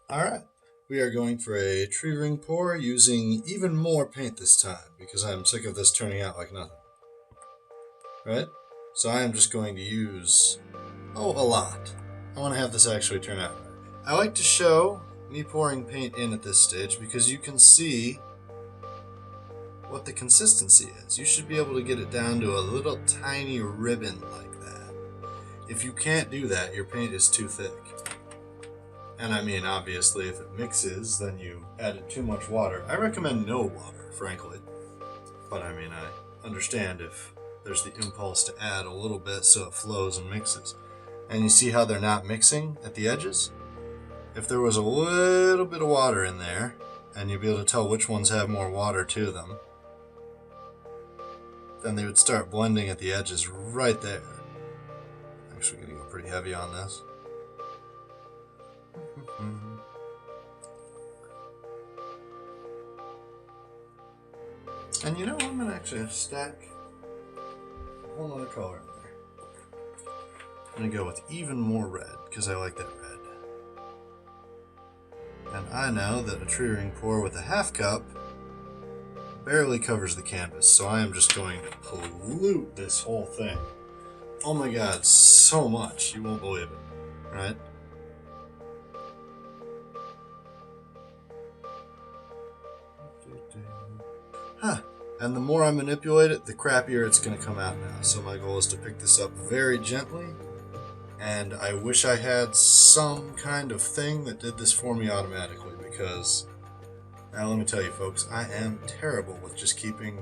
Alright, we are going for a tree ring pour using even more paint this time because I'm sick of this turning out like nothing. Right? So I am just going to use, a lot. I want to have this actually turn out right. I like to show me pouring paint in at this stage because you can see what the consistency is. You should be able to get it down to a little tiny ribbon like that. If you can't do that, your paint is too thick. And I mean, obviously, if it mixes, then you added too much water. I recommend no water, frankly. But I mean, I understand if there's the impulse to add a little bit so it flows and mixes. And you see how they're not mixing at the edges? If there was a little bit of water in there, and you'd be able to tell which ones have more water to them, then they would start blending at the edges right there. I'm actually going to go pretty heavy on this. And you know, I'm going to actually stack a whole other color in there. I'm going to go with even more red, because I like that red. And I know that a tree ring pour with a half cup barely covers the canvas, so I am just going to pollute this whole thing. Oh my god, so much, you won't believe it, right? Huh. And the more I manipulate it, the crappier it's going to come out now. So my goal is to pick this up very gently. And I wish I had some kind of thing that did this for me automatically, because now let me tell you folks, I am terrible with just keeping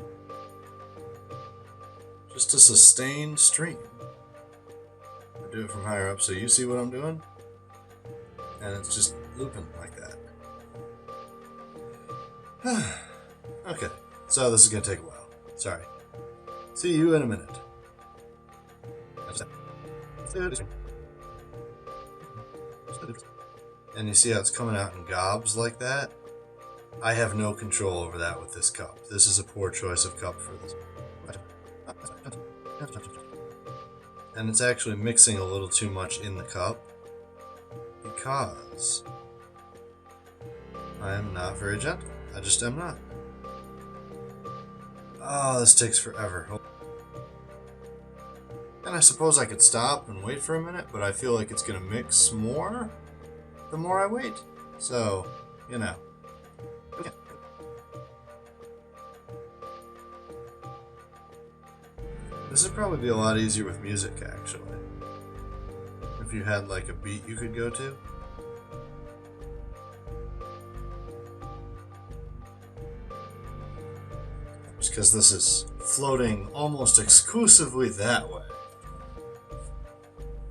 just a sustained stream. I do it from higher up so you see what I'm doing. And it's just looping like that. Okay, so this is going to take a while. Sorry. See you in a minute. And you see how it's coming out in gobs like that? I have no control over that with this cup. This is a poor choice of cup for this. And it's actually mixing a little too much in the cup because I am not very gentle. I just am not. Oh, this takes forever. And I suppose I could stop and wait for a minute, but I feel like it's going to mix more the more I wait. So, you know. This would probably be a lot easier with music, actually. If you had like a beat you could go to. Just because this is floating almost exclusively that way.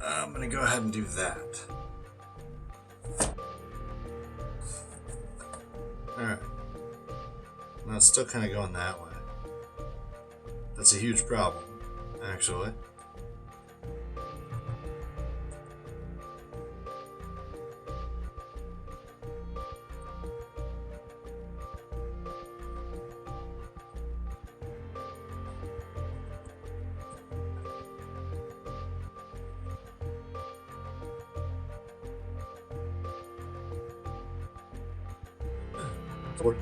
I'm going to go ahead and do that. Alright. Now it's still kind of going that way. That's a huge problem, actually. Forward.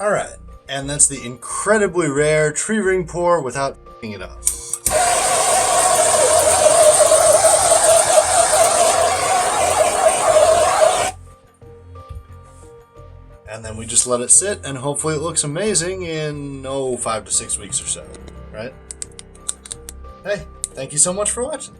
Alright, and that's the incredibly rare tree ring pour without f***ing it up. And then and we just let it sit, and hopefully it looks amazing in 5 to 6 weeks or so, right? Hey, thank you so much for watching.